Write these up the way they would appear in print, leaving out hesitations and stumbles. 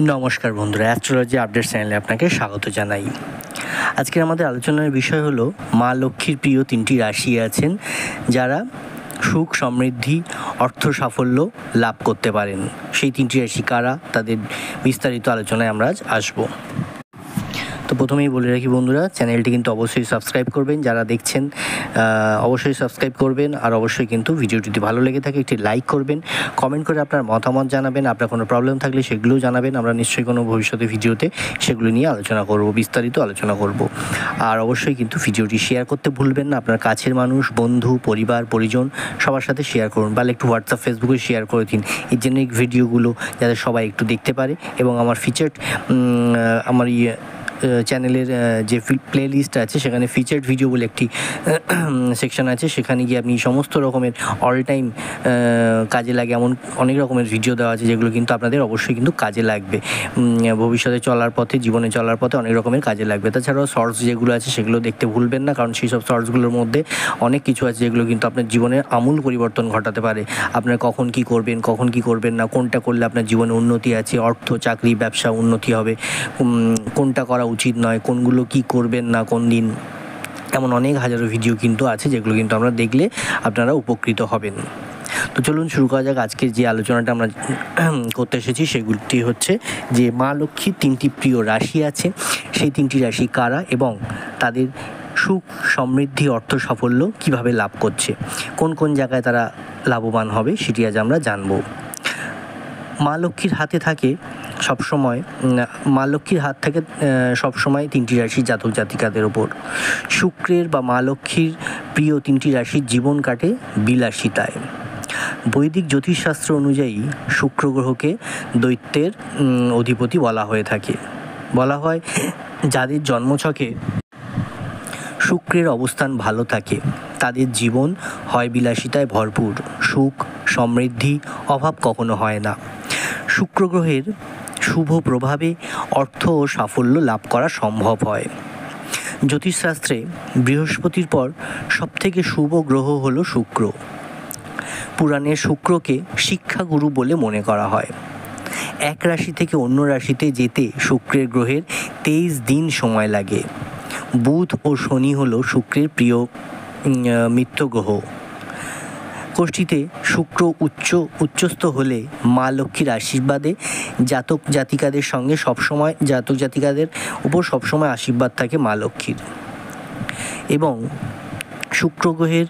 নমস্কার বন্ধুরা, astrology update চ্যানেলে আপনাকে স্বাগত জানাই। আজকের আমাদের আলোচনার বিষয় হলো মা লক্ষ্মীর প্রিয় 3টি রাশি আছেন যারা সুখ, সমৃদ্ধি, অর্থ সাফল্য লাভ করতে পারেন। সেই 3টি রাশি কারা, তাদের বিস্তারিত আলোচনায় আমরা আজ আসবো। তো প্রথমেই বলে রাখি বন্ধুরা, চ্যানেলটি কিন্তু অবশ্যই সাবস্ক্রাইব করবেন। যারা দেখছেন অবশ্যই সাবস্ক্রাইব করবেন, আর অবশ্যই কিন্তু ভিডিওটি যদি ভালো লেগে থাকে একটি লাইক করবেন, কমেন্ট করে আপনার মতামত জানাবেন। আপনার কোনো প্রবলেম থাকলে সেগুলোও জানাবেন। আমরা নিশ্চয়ই কোনো ভবিষ্যতে ভিডিওতে সেগুলো নিয়ে আলোচনা করব, বিস্তারিত আলোচনা করব। আর অবশ্যই কিন্তু ভিডিওটি শেয়ার করতে ভুলবেন না। আপনার কাছের মানুষ, বন্ধু, পরিবার, পরিজন সবার সাথে শেয়ার করুন, বা একটু হোয়াটসঅ্যাপ, ফেসবুকে শেয়ার করে দিন। এই জেনেরিক ভিডিওগুলো যাতে সবাই একটু দেখতে পারে, এবং আমার ফিচার্ড আমার চ্যানেলের যে প্লে লিস্ট আছে সেখানে ফিচার্ড ভিডিও বলে একটি সেকশন আছে। সেখানে গিয়ে আপনি সমস্ত রকমের অল টাইম কাজে লাগে এমন অনেক রকমের ভিডিও দেওয়া আছে, যেগুলো কিন্তু আপনাদের অবশ্যই কিন্তু কাজে লাগবে। ভবিষ্যতে চলার পথে, জীবনে চলার পথে অনেক রকমের কাজে লাগবে। তাছাড়াও শর্টস যেগুলো আছে সেগুলো দেখতে ভুলবেন না, কারণ সেই সব শর্টসগুলোর মধ্যে অনেক কিছু আছে যেগুলো কিন্তু আপনার জীবনে আমূল পরিবর্তন ঘটাতে পারে। আপনার কখন কি করবেন, কখন কি করবেন না, কোনটা করলে আপনার জীবনে উন্নতি আছে, অর্থ, চাকরি, ব্যবসা উন্নতি হবে, কোনটা করা উচিত নয়, কোনগুলো কি করবেন না কোন দিন, এমন অনেক হাজারো ভিডিও কিন্তু আছে যেগুলো কিন্তু আমরা দেখলে আপনারা উপকৃত হবেন। তো চলুন শুরু করা যাক। আজকের যে আলোচনাটা আমরা করতে এসেছি সেগুলি হচ্ছে যে মা লক্ষ্মীর 3টি প্রিয় রাশি আছে, সেই 3টি রাশি কারা এবং তাদের সুখ, সমৃদ্ধি, অর্থ সাফল্য কিভাবে লাভ করছে, কোন কোন জায়গায় তারা লাভবান হবে, সেটি আজ আমরা জানব। মা লক্ষ্মীর হাতে থাকে সবসময়, মা লক্ষ্মীর হাত থেকে সবসময় 3টি রাশি জাতক জাতিকাদের ওপর। শুক্রের বা মা লক্ষ্মীর প্রিয় 3টি রাশির জীবন কাটে বিলাসিতায়। বৈদিক জ্যোতিষশাস্ত্র অনুযায়ী শুক্র গ্রহকে দৈত্যের অধিপতি বলা হয়ে থাকে। বলা হয় যাদের জন্মছকে শুক্রের অবস্থান ভালো থাকে তাদের জীবন হয় বিলাসিতায় ভরপুর, সুখ, সমৃদ্ধি, অভাব কখনো হয় না। শুক্র গ্রহের শুভ প্রভাবে অর্থ ও সাফল্য লাভ করা সম্ভব হয়। জ্যোতিষশাস্ত্রে বৃহস্পতির পর সবথেকে শুভ গ্রহ হলো শুক্র। পুরাণে শুক্রকে শিক্ষাগুরু বলে মনে করা হয়। এক রাশি থেকে অন্য রাশিতে যেতে শুক্রের গ্রহের 23 দিন সময় লাগে। বুধ ও শনি হলো শুক্রের প্রিয় মিত্র গ্রহ। কোষ্ঠীতে শুক্র উচ্চস্থ হলে মা লক্ষ্মীর আশীর্বাদে জাতক জাতিকাদের উপর সবসময় আশীর্বাদ থাকে মা লক্ষ্মীর। এবং শুক্র গ্রহের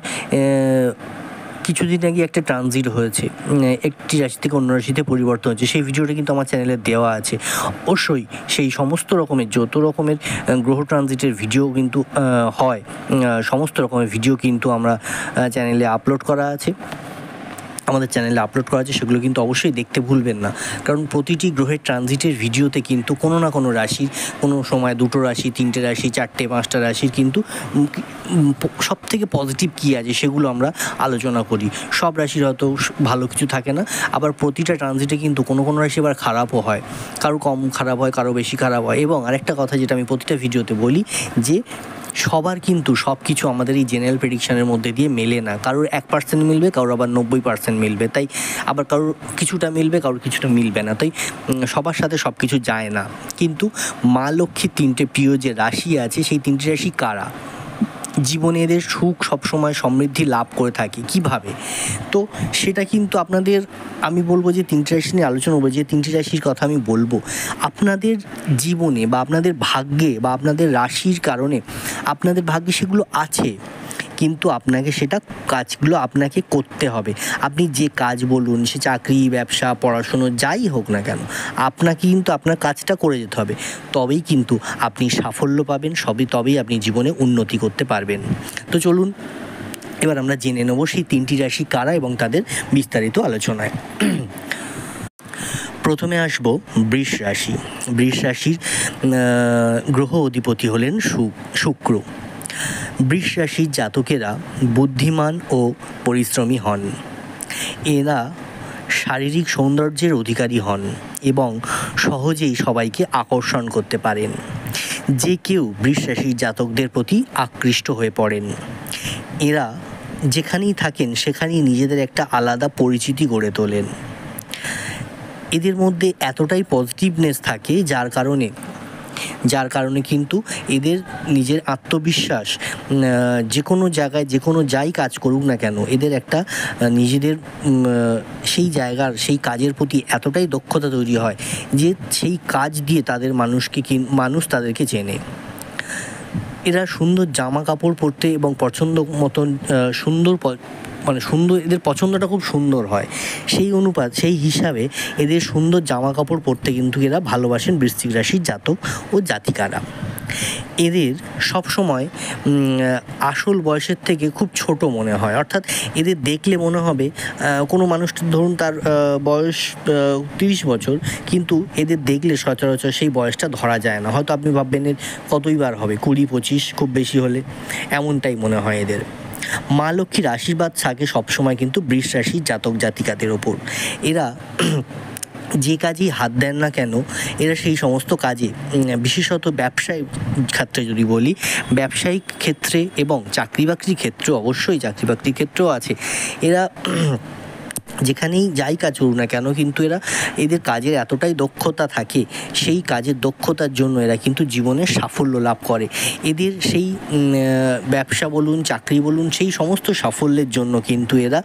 কিছুদিন আগে একটা ট্রানজিট হয়েছে, একটি রাশি থেকে অন্য রাশিতে পরিবর্তন হচ্ছে, সেই ভিডিওটা কিন্তু আমার চ্যানেলে দেওয়া আছে। অবশ্যই সেই সমস্ত রকমের যত রকমের গ্রহ ট্রানজিটের ভিডিও কিন্তু হয়, সমস্ত রকমের ভিডিও কিন্তু আমরা চ্যানেলে আপলোড করা আছে, সেগুলো কিন্তু অবশ্যই দেখতে ভুলবেন না। কারণ প্রতিটি গ্রহের ট্রানজিটের ভিডিওতে কিন্তু কোনো না কোনো রাশির, কোনো সময় 2টো রাশি, 3টে রাশি, 4টে 5টা রাশির কিন্তু সবথেকে পজিটিভ কী আছে সেগুলো আমরা আলোচনা করি। সব রাশির হয়তো ভালো কিছু থাকে না, আবার প্রতিটা ট্রানজিটে কিন্তু কোনো কোনো রাশি আবার খারাপও হয়, কারো কম খারাপ হয়, কারো বেশি খারাপ হয়। এবং আরেকটা কথা যেটা আমি প্রতিটা ভিডিওতে বলি, যে সবার কিন্তু সব কিছু আমাদের এই জেনারেল প্রেডিকশানের মধ্যে দিয়ে মেলে না। কারোর 1% মিলবে, কারোর আবার 90% মিলবে, তাই আবার কারোর কিছুটা মিলবে, কারোর কিছুটা মিলবে না, তাই সবার সাথে সব কিছু যায় না। কিন্তু মা লক্ষ্মীর 3টে প্রিয় যে রাশি আছে, সেই 3টি রাশি কারা, জীবনে এদের সুখ, সবসময় সমৃদ্ধি লাভ করে থাকে কিভাবে, তো সেটা কিন্তু আপনাদের আমি বলবো যে 3টি রাশি নিয়ে আলোচনা করবো। যে 3টি রাশির কথা আমি বলবো, আপনাদের জীবনে বা আপনাদের ভাগ্যে বা আপনাদের রাশির কারণে আপনাদের ভাগ্যে সেগুলো আছে, কিন্তু আপনাকে সেটা কাজগুলো আপনাকে করতে হবে। আপনি যে কাজ বলুন, সে চাকরি, ব্যবসা, পড়াশুনো যাই হোক না কেন, আপনাকে কিন্তু আপনার কাজটা করে যেতে হবে, তবেই কিন্তু আপনি সাফল্য পাবেন, তবেই আপনি জীবনে উন্নতি করতে পারবেন। তো চলুন এবার আমরা জেনে নেব সেই 3টি রাশি কারা এবং তাদের বিস্তারিত আলোচনায়। প্রথমে আসবো বৃষ রাশি। বৃষ রাশির গ্রহ অধিপতি হলেন শুক্র। বৃষ রাশির জাতকেরা বুদ্ধিমান ও পরিশ্রমী হন। এরা শারীরিক সৌন্দর্যের অধিকারী হন এবং সহজেই সবাইকে আকর্ষণ করতে পারেন। যে কেউ বৃষ রাশির জাতকদের প্রতি আকৃষ্ট হয়ে পড়েন। এরা যেখানেই থাকেন সেখানেই নিজেদের একটা আলাদা পরিচিতি গড়ে তোলেন। এদের মধ্যে এতটাই পজিটিভনেস থাকে যার কারণে কিন্তু এদের নিজের আত্মবিশ্বাস, যে কোনো জায়গায় যে কোনো যাই কাজ করুক না কেন, এদের একটা নিজেদের সেই জায়গার সেই কাজের প্রতি এতটাই দক্ষতা তৈরি হয় যে সেই কাজ দিয়ে মানুষ তাদেরকে চেনে। এরা সুন্দর জামা কাপড় পরতে এবং পছন্দ মতন সুন্দর এদের পছন্দটা খুব সুন্দর হয়, সেই হিসাবে এদের সুন্দর জামা কাপড় পরতে কিন্তু এরা ভালোবাসেন বৃশ্চিক রাশির জাতক ও জাতিকারা। এদের সবসময় আসল বয়সের থেকে খুব ছোট মনে হয়, অর্থাৎ এদের দেখলে মনে হবে কোনো মানুষটা ধরুন তার বয়স 30 বছর, কিন্তু এদের দেখলে সচরাচর সেই বয়সটা ধরা যায় না। হয়তো আপনি ভাববেন এর কতই বার হবে, 20-25 খুব বেশি হলে, এমনটাই মনে হয় এদের। মা লক্ষ্মীর আশীর্বাদ থাকে সবসময় কিন্তু বৃষ রাশির জাতক জাতিকাদের ওপর। এরা যে কাজেই হাত দেন না কেন, এরা সেই সমস্ত কাজে, বিশেষত ব্যবসায়িক ক্ষেত্রে যদি বলি, ব্যবসায়িক ক্ষেত্রে এবং চাকরি বাকরির ক্ষেত্রে, অবশ্যই চাকরি বাকরির ক্ষেত্রেও আছে, এরা যেখানেই যাই কাজ করুক না কেন কিন্তু এদের কাজের এতটাই দক্ষতা থাকে, সেই কাজের দক্ষতার জন্য এরা কিন্তু জীবনে সাফল্য লাভ করে। এদের সেই ব্যবসা বলুন, চাকরি বলুন, সেই সমস্ত সাফল্যের জন্য কিন্তু এরা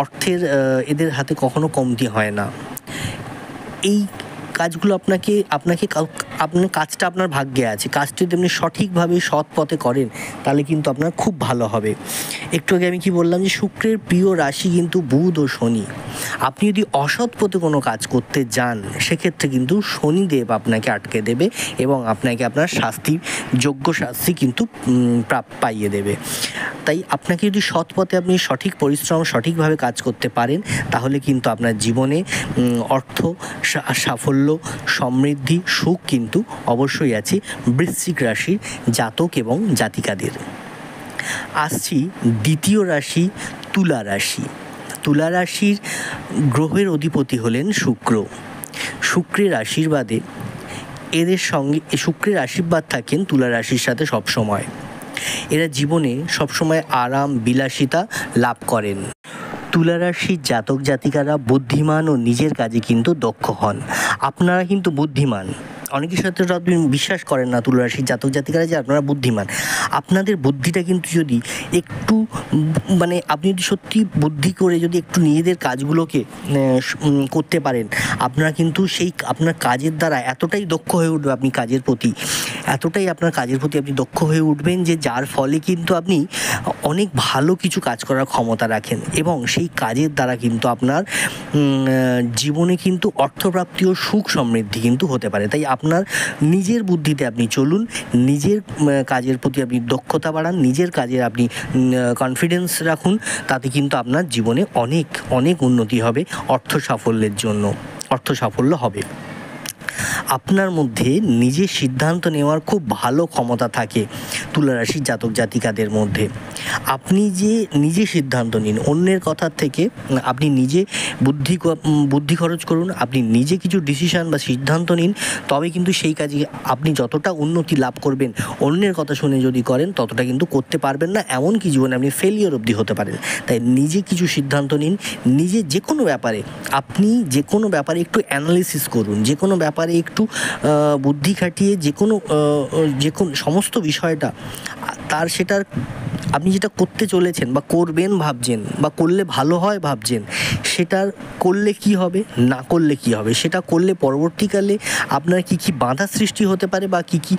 অর্থের এদের হাতে কখনো কমতি হয় না। এই কাজগুলো আপনার কাজটা আপনার ভাগ্যে আছে, কাজটি যদি আপনি সঠিকভাবে সৎ পথে করেন তাহলে কিন্তু আপনার খুব ভালো হবে। একটু আগে আমি কি বললাম যে শুক্রের প্রিয় রাশি কিন্তু বুধ ও শনি। আপনি যদি অসৎ পথে কোনো কাজ করতে যান সেক্ষেত্রে কিন্তু শনিদেব আপনাকে আটকে দেবে এবং আপনাকে আপনার যোগ্য শাস্তি কিন্তু পাইয়ে দেবে। তাই আপনাকে যদি সৎ পথে আপনি সঠিক পরিশ্রম সঠিকভাবে কাজ করতে পারেন তাহলে কিন্তু আপনার জীবনে অর্থ, সাফল্য, সমৃদ্ধি, সুখ কিন্তু অবশ্যই আছে বৃশ্চিক রাশির জাতক এবং জাতিকাদের। আসছি দ্বিতীয় রাশি তুলা রাশি। তুলা রাশির গ্রহের অধিপতি হলেন শুক্র। শুক্রের আশীর্বাদ থাকেন তুলা রাশির সাথে সবসময়। এরা জীবনে সবসময় আরাম বিলাসিতা লাভ করেন। তুলা রাশির জাতক জাতিকারা বুদ্ধিমান ও নিজের কাজে কিন্তু দক্ষ হন। আপনারা কিন্তু বুদ্ধিমান, অনেকের সাথে আপনি বিশ্বাস করেন না তুলা রাশির জাতক জাতিকারা যে আপনারা বুদ্ধিমান। আপনাদের বুদ্ধিটা কিন্তু যদি একটু আপনি যদি সত্যি বুদ্ধি করে যদি একটু নিজেদের কাজগুলোকে করতে পারেন, আপনারা কিন্তু আপনার কাজের দ্বারা এতটাই দক্ষ হয়ে উঠবে, আপনার কাজের প্রতি আপনি দক্ষ হয়ে উঠবেন যে যার ফলে কিন্তু আপনি অনেক ভালো কিছু কাজ করার ক্ষমতা রাখেন এবং সেই কাজের দ্বারা কিন্তু আপনার জীবনে কিন্তু অর্থপ্রাপ্তি ও সুখ সমৃদ্ধি কিন্তু হতে পারে। তাই আপনার নিজের বুদ্ধিতে আপনি চলুন, নিজের কাজের প্রতি আপনি দক্ষতা বাড়ান, নিজের কাজে আপনি কনফিডেন্স রাখুন, তাতে কিন্তু আপনার জীবনে অনেক অনেক উন্নতি হবে, অর্থ সাফল্য হবে। আপনার মধ্যে নিজের সিদ্ধান্ত নেওয়ার খুব ভালো ক্ষমতা থাকে তুলা রাশির জাতক জাতিকাদের মধ্যে। আপনি যে নিজে সিদ্ধান্ত নিন, অন্যের কথার থেকে আপনি নিজে বুদ্ধি খরচ করুন, আপনি নিজে কিছু ডিসিশন বা সিদ্ধান্ত নিন, তবে কিন্তু সেই কাজে আপনি যতটা উন্নতি লাভ করবেন, অন্যের কথা শুনে যদি করেন ততটা কিন্তু করতে পারবেন না, এমনকি জীবনে আপনি ফেলিওর অবধি হতে পারেন। তাই নিজে কিছু সিদ্ধান্ত নিন, নিজে যে কোনো ব্যাপারে একটু অ্যানালিসিস করুন, যে কোনো ব্যাপারে একটু বুদ্ধি খাটিয়ে যে কোনো সমস্ত বিষয়টা সেটার আপনি যেটা করতে চলেছেন বা করবেন ভাবছেন বা করলে ভালো হয় ভাবছেন, সেটার করলে কি হবে, না করলে কি হবে, সেটা করলে পরবর্তীকালে আপনার কি বাধা সৃষ্টি হতে পারে বা কি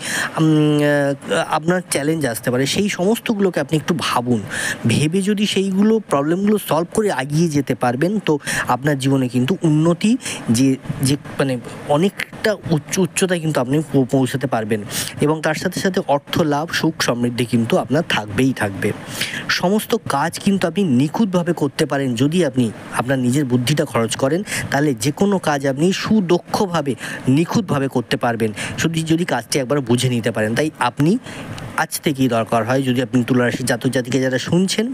আপনার চ্যালেঞ্জ আসতে পারে, সেই সমস্তগুলোকে আপনি একটু ভাবুন। ভেবে যদি সেইগুলো প্রবলেমগুলো সলভ করে এগিয়ে যেতে পারবেন তো আপনার জীবনে কিন্তু উন্নতি যে অনেকটা উচ্চতায় কিন্তু আপনি পৌঁছাতে পারবেন এবং তার সাথে সাথে অর্থ লাভ, সুখ সমৃদ্ধি কিন্তু আপনার থাকবেই থাকবে। সমস্ত কাজ কিন্তু আপনি নিখুঁতভাবে করতে পারেন যদি আপনি আপনার নিজের বুদ্ধিটা খরচ করেন, তাহলে যে কোনো কাজ আপনি সুদক্ষভাবে নিখুঁতভাবে করতে পারবেন যদি কাজটি একবার বুঝে নিতে পারেন। তাই আপনি আজ থেকেই দরকার হয়, যদি আপনি তুলা রাশির জাতক জাতিকা যারা শুনছেন,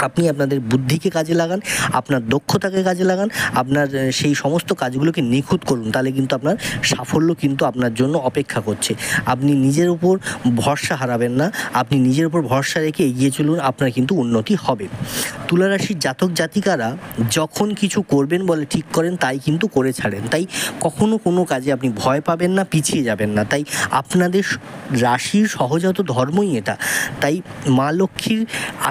আপনি আপনাদের বুদ্ধিকে কাজে লাগান, আপনার দক্ষতাকে কাজে লাগান, আপনার সেই সমস্ত কাজগুলোকে নিখুঁত করুন, তাহলে কিন্তু আপনার সাফল্য কিন্তু আপনার জন্য অপেক্ষা করছে। আপনি নিজের উপর ভরসা হারাবেন না, আপনি নিজের উপর ভরসা রেখে এগিয়ে চলুন, আপনার কিন্তু উন্নতি হবে। তুলা রাশির জাতক জাতিকারা যখন কিছু করবেন বলে ঠিক করেন তাই কিন্তু করে ছাড়েন, তাই কখনো কোনো কাজে আপনি ভয় পাবেন না, পিছিয়ে যাবেন না। তাই আপনাদের রাশির সহজাত ধর্মই এটা। তাই মা লক্ষ্মীর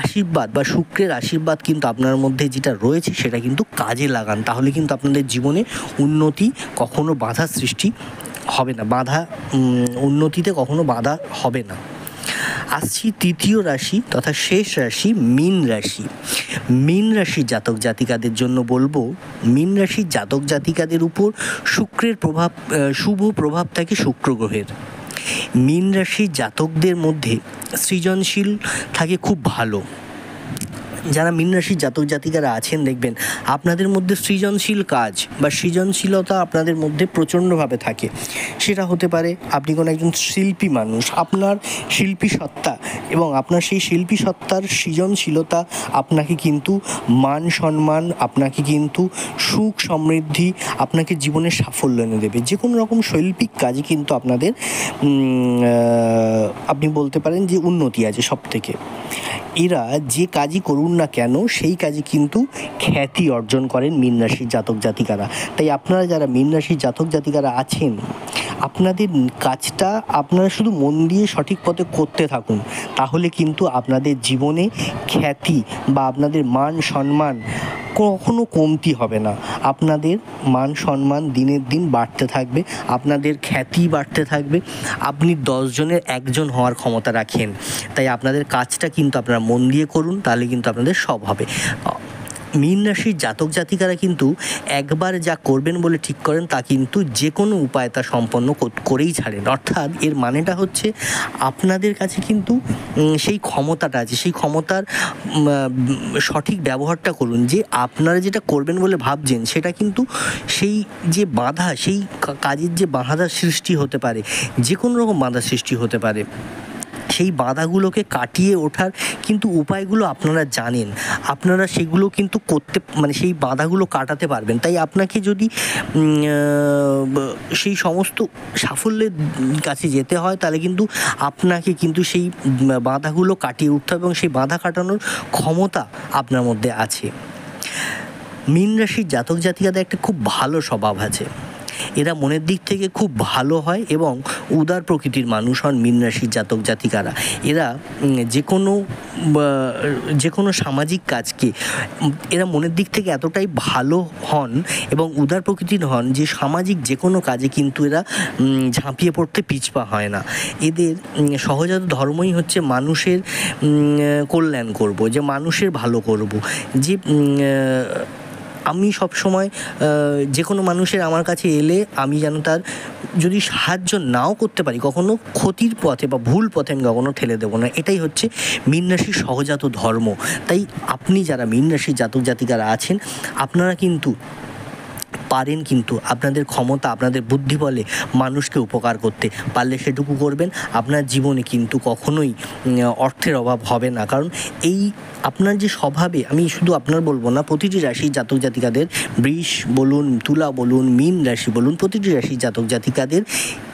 আশীর্বাদ বা শুক্রের আশীর্বাদ কিন্তু আপনার মধ্যে যেটা রয়েছে সেটা কিন্তু কাজে লাগান, তাহলে কিন্তু আপনাদের জীবনে উন্নতি কখনো বাধা সৃষ্টি হবে না, উন্নতিতে কখনো বাধা হবে না। আসছি তৃতীয় রাশি তথা শেষ রাশি মীন রাশি। মীন রাশির জাতক জাতিকাদের জন্য বলবো, মীন রাশির জাতক জাতিকাদের উপর শুক্রের প্রভাব, শুভ প্রভাব থাকে শুক্র গ্রহের। মীন রাশির জাতকদের মধ্যে সৃজনশীল থাকে খুব ভালো। যারা মীন রাশির জাতক জাতিকারা আছেন দেখবেন আপনাদের মধ্যে সৃজনশীল কাজ বা সৃজনশীলতা আপনাদের মধ্যে প্রচণ্ডভাবে থাকে। সেটা হতে পারে আপনি কোনো একজন শিল্পী মানুষ, আপনার শিল্পী সত্তা এবং আপনার সেই শিল্পী সত্তার সৃজনশীলতা আপনাকে কিন্তু মান সম্মান, আপনাকে কিন্তু সুখ সমৃদ্ধি, আপনাকে জীবনের সাফল্য এনে দেবে। যে কোনো রকম শৈল্পিক কাজে কিন্তু আপনাদের আপনি বলতে পারেন যে উন্নতি আছে সব থেকে। এরা যে কাজই করুন না কেন সেই কাজে কিন্তু খ্যাতি অর্জন করেন মীন রাশির জাতক জাতিকারা। তাই আপনারা যারা মীন রাশির জাতক জাতিকারা আছেন, আপনাদের কাজটা আপনারা শুধু মন দিয়ে সঠিক পথে করতে থাকুন, তাহলে কিন্তু আপনাদের জীবনে খ্যাতি বা আপনাদের মান সম্মান কখনো কমতি হবে না। আপনাদের মান সম্মান দিনের দিন বাড়তে থাকবে, আপনাদের খ্যাতি বাড়তে থাকবে। আপনি 10 জনের একজন হওয়ার ক্ষমতা রাখেন, তাই আপনাদের কাজটা কিন্তু আপনারা মন দিয়ে করুন, তাহলে কিন্তু আপনাদের সব হবে। মীন রাশির জাতক জাতিকারা কিন্তু একবার যা করবেন বলে ঠিক করেন তা কিন্তু যে কোনো উপায় তা সম্পন্ন করেই ছাড়েন। অর্থাৎ এর মানেটা হচ্ছে আপনাদের কাছে কিন্তু সেই ক্ষমতাটা আছে, সেই ক্ষমতার সঠিক ব্যবহারটা করুন। যে আপনারা যেটা করবেন বলে ভাবছেন সেটা কিন্তু সেই যে বাধা, সেই কাজের যে বাধা সৃষ্টি হতে পারে, যে কোনো রকম বাধা সৃষ্টি হতে পারে, সেই বাধাগুলোকে কাটিয়ে ওঠার কিন্তু উপায়গুলো আপনারা জানেন, আপনারা সেগুলো কিন্তু করতে সেই বাধাগুলো কাটাতে পারবেন। তাই আপনাকে যদি সেই সমস্ত সাফল্যের কাছে যেতে হয় তাহলে কিন্তু আপনাকে কিন্তু সেই বাধাগুলো কাটিয়ে উঠতে হবে এবং সেই বাধা কাটানোর ক্ষমতা আপনার মধ্যে আছে। মীন রাশির জাতক জাতিকাদের একটা খুব ভালো স্বভাব আছে, এরা মনের দিক থেকে খুব ভালো হয় এবং উদার প্রকৃতির মানুষ হন মীন রাশির জাতক জাতিকারা। এরা যে কোনো সামাজিক কাজকে এরা মনের দিক থেকে এতটাই ভালো হন এবং উদার প্রকৃতির হন যে সামাজিক যে কোনো কাজে কিন্তু এরা ঝাঁপিয়ে পড়তে পিছপা হয় না। এদের সহজাত ধর্মই হচ্ছে মানুষের কল্যাণ করব, যে মানুষের ভালো করব, যে আমি সবসময় যে কোনো মানুষের আমার কাছে এলে আমি যেন তার যদি সাহায্য নাও করতে পারি, কখনো ক্ষতির পথে বা ভুল পথে আমি কখনো ঠেলে দেবো না। এটাই হচ্ছে মীন রাশির সহজাত ধর্ম। তাই আপনি যারা মীন রাশির জাতক জাতিকারা আছেন, আপনারা কিন্তু পারেন, কিন্তু আপনাদের ক্ষমতা, আপনাদের বুদ্ধি বলে মানুষকে উপকার করতে পারলে সেটুকু করবেন। আপনার জীবনে কিন্তু কখনোই অর্থের অভাব হবে না, কারণ এই আপনার যে স্বভাবে, আমি শুধু আপনার বলবো না, প্রতিটি রাশির জাতক জাতিকাদের, বৃষ বলুন, তুলা বলুন, মীন রাশি বলুন, প্রতিটি রাশির জাতক জাতিকাদের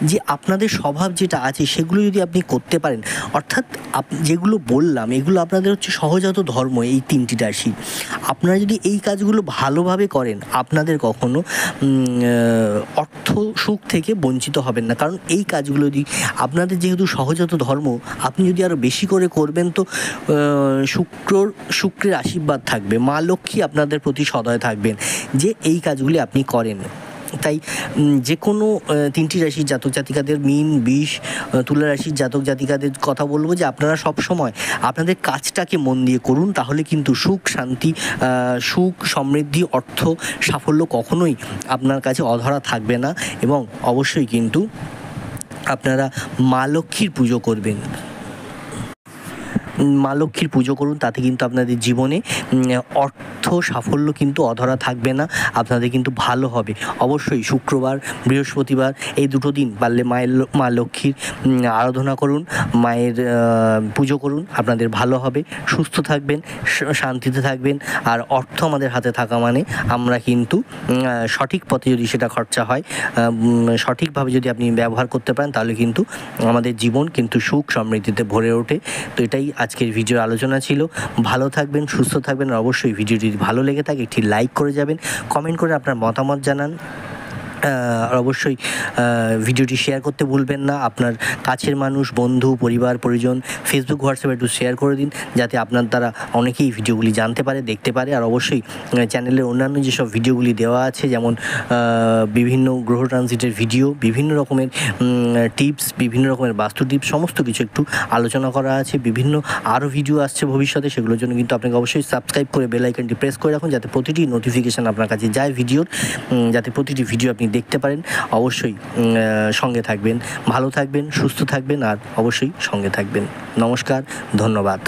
যে আপনাদের স্বভাব যেটা আছে সেগুলো যদি আপনি করতে পারেন, অর্থাৎ যেগুলো বললাম এগুলো আপনাদের হচ্ছে সহজাত ধর্ম, এই 3টি রাশি। আপনারা যদি এই কাজগুলো ভালোভাবে করেন, আপনাদের কখনো অর্থ সুখ থেকে বঞ্চিত হবেন না, কারণ এই কাজগুলো যদি আপনাদের যেহেতু সহজাত ধর্ম, আপনি যদি আরও বেশি করে করবেন তো শুক্রের আশীর্বাদ থাকবে, মা লক্ষ্মী আপনাদের প্রতি সদয় থাকবেন যে এই কাজগুলি আপনি করেন। তাই যে কোনো 3টি রাশির জাতক জাতিকাদের, মীন, বৃষ, তুলা রাশির জাতক জাতিকাদের কথা বলবো যে আপনারা সব সময় আপনাদের কাজটাকে মন দিয়ে করুন, তাহলে কিন্তু সুখ শান্তি, সুখ সমৃদ্ধি, অর্থ সাফল্য কখনোই আপনার কাছে অধরা থাকবে না। এবং অবশ্যই কিন্তু আপনারা মা লক্ষ্মীর পুজো করবেন। মা লক্ষ্মীর পুজো করুন, তাতে কিন্তু আপনাদের জীবনে অর্থ সাফল্য কিন্তু অধরা থাকবে না, আপনাদের কিন্তু ভালো হবে। অবশ্যই শুক্রবার, বৃহস্পতিবার এই দুটো দিন পারলে মা লক্ষ্মীর আরাধনা করুন, মায়ের পুজো করুন, আপনাদের ভালো হবে, সুস্থ থাকবেন, শান্তিতে থাকবেন। আর অর্থ আমাদের হাতে থাকা মানে আমরা কিন্তু সঠিক পথে যদি সেটা খরচা হয়, সঠিকভাবে যদি আপনি ব্যবহার করতে পারেন, তাহলে কিন্তু আমাদের জীবন কিন্তু সুখ সমৃদ্ধিতে ভরে ওঠে। তো এটাই আজকের ভিডিওর আলোচনা ছিল। ভালো থাকবেন, সুস্থ থাকবেন। আর অবশ্যই ভিডিওটি যদি ভালো লেগে থাকে একটি লাইক করে যাবেন, কমেন্ট করে আপনার মতামত জানান। আর অবশ্যই ভিডিওটি শেয়ার করতে ভুলবেন না। আপনার কাছের মানুষ, বন্ধু, পরিবার, পরিজন, ফেসবুক, হোয়াটসঅ্যাপে একটু শেয়ার করে দিন, যাতে আপনার দ্বারা অনেকেই ভিডিওগুলি জানতে পারে, দেখতে পারে। আর অবশ্যই চ্যানেলের অন্যান্য যেসব ভিডিওগুলি দেওয়া আছে, যেমন বিভিন্ন গ্রহ ট্রানজিটের ভিডিও, বিভিন্ন রকমের টিপস, বিভিন্ন রকমের বাস্তু টিপস, সমস্ত কিছু একটু আলোচনা করা আছে। বিভিন্ন আরও ভিডিও আসছে ভবিষ্যতে, সেগুলোর জন্য কিন্তু আপনাকে অবশ্যই সাবস্ক্রাইব করে বেল আইকনটি প্রেস করে রাখুন, যাতে প্রতিটি নোটিফিকেশান আপনার কাছে যায় ভিডিওর, যাতে প্রতিটি ভিডিও আপনি দেখতে পারেন। অবশ্যই সঙ্গে থাকবেন, ভালো থাকবেন, সুস্থ থাকবেন, আর অবশ্যই সঙ্গে থাকবেন। নমস্কার, ধন্যবাদ।